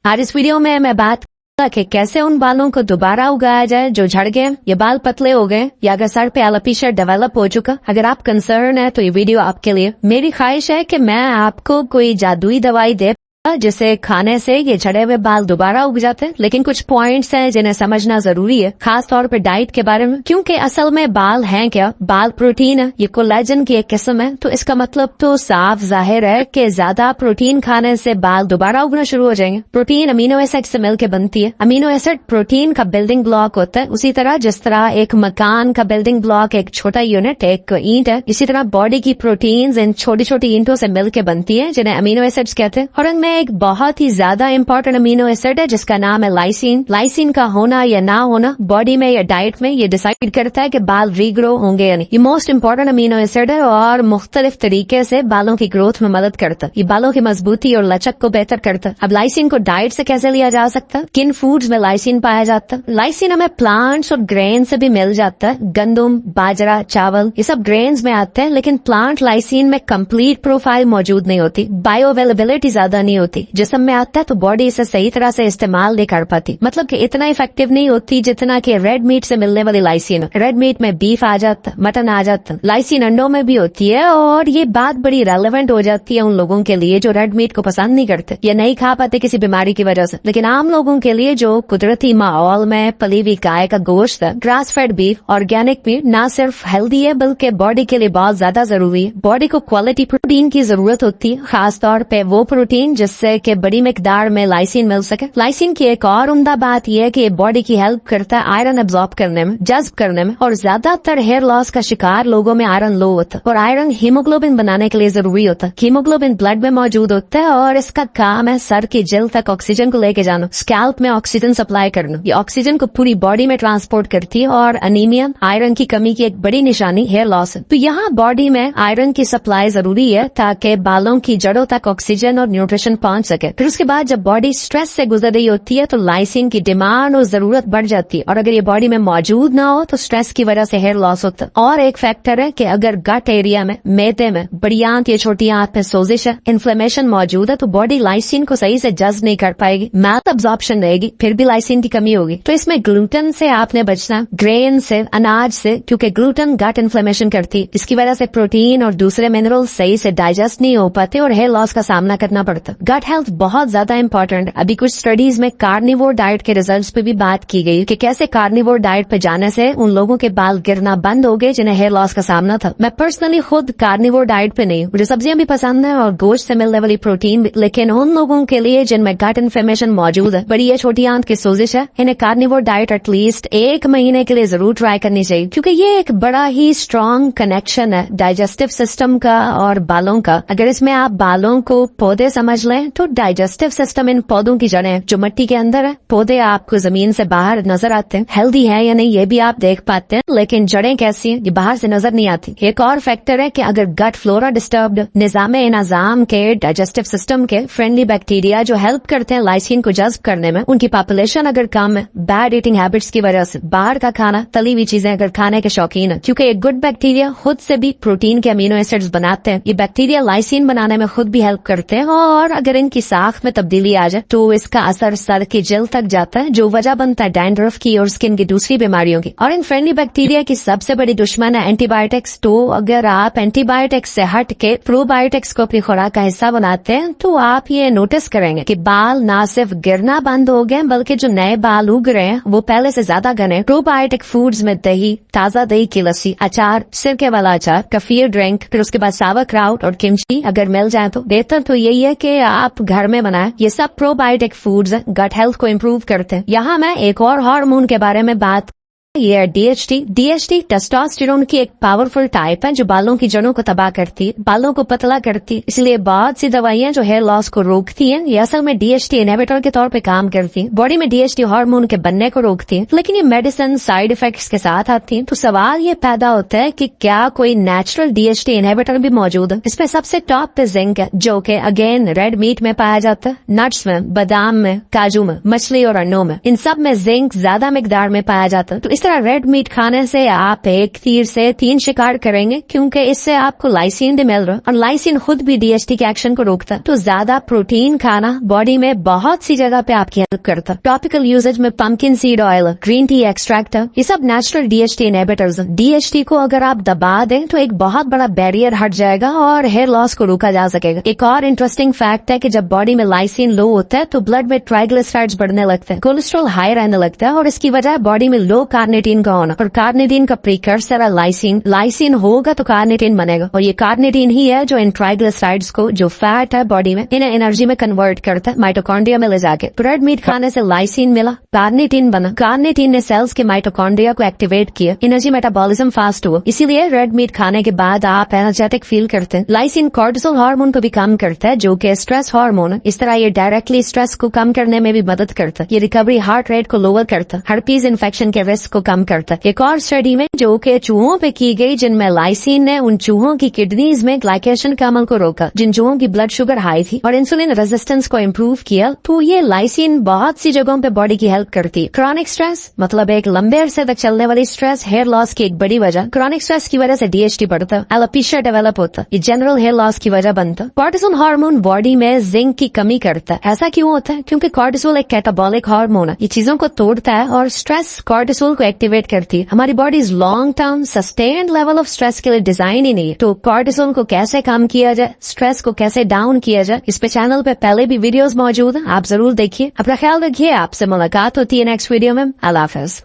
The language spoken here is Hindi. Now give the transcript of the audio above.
आज इस वीडियो में मैं बात कि कैसे उन बालों को दोबारा उगाया जाए जो झड़ गए, ये बाल पतले हो गए या अगर सर पे एलोपेशिया डेवलप हो चुका। अगर आप कंसर्न है तो ये वीडियो आपके लिए। मेरी ख्वाहिश है कि मैं आपको कोई जादुई दवाई दे जिसे खाने से ये झड़े हुए बाल दोबारा उग जाते हैं, लेकिन कुछ पॉइंट्स हैं जिन्हें समझना जरूरी है, खास तौर पर डाइट के बारे में। क्योंकि असल में बाल हैं क्या? बाल प्रोटीन है, ये कोलेजन की एक किस्म है। तो इसका मतलब तो साफ जाहिर है कि ज्यादा प्रोटीन खाने से बाल दोबारा उगना शुरू हो जाएंगे। प्रोटीन अमीनो एसिड से मिलकर बनती है। अमीनो एसिड प्रोटीन का बिल्डिंग ब्लॉक होता है। उसी तरह जिस तरह एक मकान का बिल्डिंग ब्लॉक एक छोटा यूनिट एक ईंट है, इसी तरह बॉडी की प्रोटीन्स इन छोटी छोटी ईंटों से मिलकर बनती है जिन्हें अमीनो एसिड्स कहते हैं। और इनमें एक बहुत ही ज्यादा इंपॉर्टेंट अमीनो एसिड है जिसका नाम है लाइसिन। लाइसिन का होना या ना होना बॉडी में या डाइट में ये डिसाइड करता है कि बाल रीग्रो होंगे या नहीं। ये मोस्ट इंपॉर्टेंट अमीनो एसिड है और मुख्तलिफ तरीके से बालों की ग्रोथ में मदद करता है। ये बालों की मजबूती और लचक को बेहतर करता है। अब लाइसिन को डाइट से कैसे लिया जा सकता है? किन फूड्स में लाइसिन पाया जाता है? लाइसिन हमें प्लांट्स और ग्रेन से भी मिल जाता है। गंदम, बाजरा, चावल ये सब ग्रेन्स में आते हैं, लेकिन प्लांट लाइसिन में कंप्लीट प्रोफाइल मौजूद नहीं होती। बायो अवेलेबिलिटी ज्यादा नहीं होती। जिस्म में आता है तो बॉडी इसे सही तरह से इस्तेमाल नहीं कर पाती। मतलब कि इतना इफेक्टिव नहीं होती जितना कि रेड मीट से मिलने वाली लाइसिन। रेड मीट में बीफ आ जाता, मटन आ जाता, लाइसिन अंडों में भी होती है। और ये बात बड़ी रेलेवेंट हो जाती है उन लोगों के लिए जो रेड मीट को पसंद नहीं करते या नहीं खा पाते किसी बीमारी की वजह से। लेकिन आम लोगों के लिए जो कुदरती माहौल में पली हुई गाय का गोश्त है, grass fed beef, organic meat न सिर्फ हेल्दी है बल्कि बॉडी के लिए बहुत ज्यादा जरूरी है। बॉडी को क्वालिटी प्रोटीन की जरूरत होती है, खासतौर पे वो प्रोटीन जिससे कि बड़ी मिकदार में लाइसिन मिल सके। लाइसिन की एक और उम्दा बात यह है कि बॉडी की हेल्प करता है आयरन एब्जॉर्ब करने में, जज्ब करने में। और ज्यादातर हेयर लॉस का शिकार लोगों में आयरन लो होता है और आयरन हीमोग्लोबिन बनाने के लिए जरूरी होता है। हीमोग्लोबिन ब्लड में मौजूद होता है और इसका काम है सर की जेल तक ऑक्सीजन को लेके जाना, स्कैल्प में ऑक्सीजन सप्लाई करना। ये ऑक्सीजन को पूरी बॉडी में ट्रांसपोर्ट करती है और अनीमिया, आयरन की कमी की एक बड़ी निशानी हेयर लॉस है। तो यहाँ बॉडी में आयरन की सप्लाई जरूरी है ताकि बालों की जड़ों तक ऑक्सीजन और न्यूट्रिशन पहुंच सके। फिर उसके बाद जब बॉडी स्ट्रेस से गुजर रही होती है तो लाइसिन की डिमांड और जरूरत बढ़ जाती है। और अगर ये बॉडी में मौजूद ना हो तो स्ट्रेस की वजह से हेयर लॉस होता है। और एक फैक्टर है कि अगर गट एरिया में, मैदे में, बड़ी आंत या छोटी आंत में सोजिश है, इन्फ्लेमेशन मौजूद है, तो बॉडी लाइसिन को सही से जज्ब नहीं कर पाएगी, मैल अब्जॉर्प्शन रहेगी, फिर भी लाइसिन की कमी होगी। तो इसमें ग्लूटेन से आपने बचना, ग्रेन से, अनाज से, क्योंकि ग्लूटेन गट इन्फ्लेमेशन करती है। इसकी वजह से प्रोटीन और दूसरे मिनरल सही से डाइजेस्ट नहीं हो पाते और हेयर लॉस का सामना करना पड़ता। गट हेल्थ बहुत ज्यादा इंपॉर्टेंट। अभी कुछ स्टडीज में कार्निवोर डाइट के रिजल्ट्स पे भी बात की गई कि कैसे कार्निवोर डाइट पे जाने से उन लोगों के बाल गिरना बंद हो गए जिन्हें हेयर लॉस का सामना था। मैं पर्सनली खुद कार्निवोर डाइट पे नहीं, मुझे सब्जियां भी पसंद है और गोश्त से मिलने वाली प्रोटीन भी, लेकिन उन लोगों के लिए जिनमें गट इन्फ्लेमेशन मौजूद है, बड़ी या छोटी आंत की सोजिश है, इन्हें कार्निवोर डाइट एटलीस्ट 1 महीने के लिए जरूर ट्राई करनी चाहिए, क्योंकि ये एक बड़ा ही स्ट्रॉन्ग कनेक्शन है डाइजेस्टिव सिस्टम का और बालों का। अगर इसमें आप बालों को पौधे समझ लें तो डाइजेस्टिव सिस्टम इन पौधों की जड़ें जो मिट्टी के अंदर है। पौधे आपको जमीन से बाहर नजर आते हैं, हेल्दी है या नहीं ये भी आप देख पाते हैं, लेकिन जड़ें कैसी हैं ये बाहर से नजर नहीं आती। एक और फैक्टर है कि अगर गट फ्लोरा डिस्टर्ब्ड, निजाम एनाजाम के, डाइजेस्टिव सिस्टम के फ्रेंडली बैक्टीरिया जो हेल्प करते हैं लाइसिन को जज्ब करने में, उनकी पॉपुलेशन अगर कम है, बैड ईटिंग हैबिट्स की वजह से, बाहर का खाना, तली हुई चीजें अगर खाने के शौकीन है, क्योंकि एक गुड बैक्टीरिया खुद से भी प्रोटीन के अमीनो एसिड्स बनाते हैं, ये बैक्टीरिया लाइसिन बनाने में खुद भी हेल्प करते हैं। और अगर इनकी साख में तब्दीली आ जाए तो इसका असर सर की जेल तक जाता है, जो वजह बनता है डैंड्रफ की और स्किन की दूसरी बीमारियों की। और इन फ्रेंडली बैक्टीरिया की सबसे बड़ी दुश्मन है एंटीबायोटिक्स। तो अगर आप एंटीबायोटिक्स से हट के प्रोबायोटिक्स को अपनी खुराक का हिस्सा बनाते हैं तो आप ये नोटिस करेंगे कि बाल ना सिर्फ गिरना बंद हो गए बल्कि जो नए बाल उग रहे हैं वो पहले से ज्यादा घने। प्रोबायोटिक फूड्स में दही, ताजा दही की लस्सी, अचार, सिरके वाला अचार, कफीर ड्रिंक, फिर उसके बाद सावर क्राउट और किमची अगर मिल जाए तो बेहतर तो यही है कि आप घर में बनाएं। ये सब प्रोबायोटिक फूड्स हैं, गट हेल्थ को इम्प्रूव करते हैं। यहाँ मैं एक और हार्मोन के बारे में बात, ये है डीएचटी टेस्टोस्टेरोन की एक पावरफुल टाइप है जो बालों की जड़ों को तबाह करती है, बालों को पतला करती है। इसलिए बहुत सी दवाइयां जो हेयर लॉस को रोकती हैं ये असल में डीएचटी इनहिबिटर के तौर पे काम करती हैं, बॉडी में डीएचटी हार्मोन के बनने को रोकती हैं। लेकिन ये मेडिसिन साइड इफेक्ट्स के साथ आती हैं। तो सवाल ये पैदा होता है कि क्या कोई नेचुरल डीएचटी इनहिबिटर भी मौजूद है? इसमें सबसे टॉप पे जिंक है जो कि अगेन रेड मीट में पाया जाता है, नट्स में, बादाम में, काजू में, मछली और अंडों में। इन सब में जिंक ज्यादा मिकदार में पाया जाता है। तो तरह रेड मीट खाने से आप एक तीर से 3 शिकार करेंगे, क्योंकि इससे आपको लाइसिन भी मिल रहा है और लाइसिन खुद भी डीएचटी के एक्शन को रोकता है। तो ज्यादा प्रोटीन खाना बॉडी में बहुत सी जगह पे आपकी हेल्प करता है। टॉपिकल यूजेज में pumpkin seed oil, green tea extract, ये सब नेचुरल डीएचटी इनहिबिटर्स। डीएचटी को अगर आप दबा दें तो एक बहुत बड़ा बैरियर हट जाएगा और हेयर लॉस को रोका जा सकेगा। एक और इंटरेस्टिंग फैक्ट है कि जब बॉडी में लाइसिन लो होता है तो ब्लड में ट्राइग्लिसराइड्स बढ़ने लगते हैं, कोलेस्ट्रॉल हाई रहने लगता है और इसकी वजह बॉडी में लो कार्निटीन का होना। और कार्निटीन का प्रीकर्सर है लाइसिन। लाइसिन होगा तो कार्निटीन बनेगा और ये कार्निटीन ही है जो इन ट्राइग्लिसराइड्स को, जो फैट है बॉडी में, इन्हें एनर्जी में कन्वर्ट करता है माइटोकॉन्ड्रिया में ले जाके। तो रेड मीट खाने से लाइसिन मिला, कार्निटीन बना, कार्निटीन ने सेल्स के माइटोकॉन्ड्रिया को एक्टिवेट किया, एनर्जी मेटाबॉलिज्म फास्ट हुआ। इसीलिए रेड मीट खाने के बाद आप एनर्जेटिक फील करते हैं। लाइसिन कॉर्टिसोल हार्मोन को भी कम करता है, जो कि स्ट्रेस हार्मोन है। इस तरह ये डायरेक्टली स्ट्रेस को कम करने में भी मदद करता है। ये रिकवरी हार्ट रेट को लोअर करता है, हर्पीज इन्फेक्शन के रिस्क को कम करता है। एक और स्टडी में जो कि चूहों पे की गई, जिनमें लाइसिन ने उन चूहों की किडनीज में ग्लाइकेशन का अमल को रोका, जिन चूहों की ब्लड शुगर हाई थी, और इंसुलिन रेजिस्टेंस को इम्प्रूव किया। तो ये लाइसिन बहुत सी जगहों पे बॉडी की हेल्प करती है। क्रॉनिक स्ट्रेस मतलब एक लंबे अरसे तक चलने वाली स्ट्रेस हेयर लॉस की एक बड़ी वजह। क्रॉनिक स्ट्रेस की वजह से डीएचटी बढ़ता है, एलोपेशिया डेवलप होता है, ये जनरल हेयर लॉस की वजह बनता है। कॉर्टिसोल हार्मोन बॉडी में जिंक की कमी करता है। ऐसा क्यों होता है? क्योंकि कॉर्टिसोल एक कैटाबॉलिक हार्मोन है, ये चीजों को तोड़ता है और स्ट्रेस कॉर्टिसोल को एक्टिवेट करती है। हमारी body long term sustained level of stress के लिए डिजाइन ही नहीं है। तो कॉर्टिसोल को कैसे कम किया जाए, स्ट्रेस को कैसे डाउन किया जाए, इस पे चैनल पे पहले भी वीडियोस मौजूद हैं, आप जरूर देखिए। अपना ख्याल रखिए। आपसे मुलाकात होती है नेक्स्ट वीडियो में। अल्लाह हाफिज।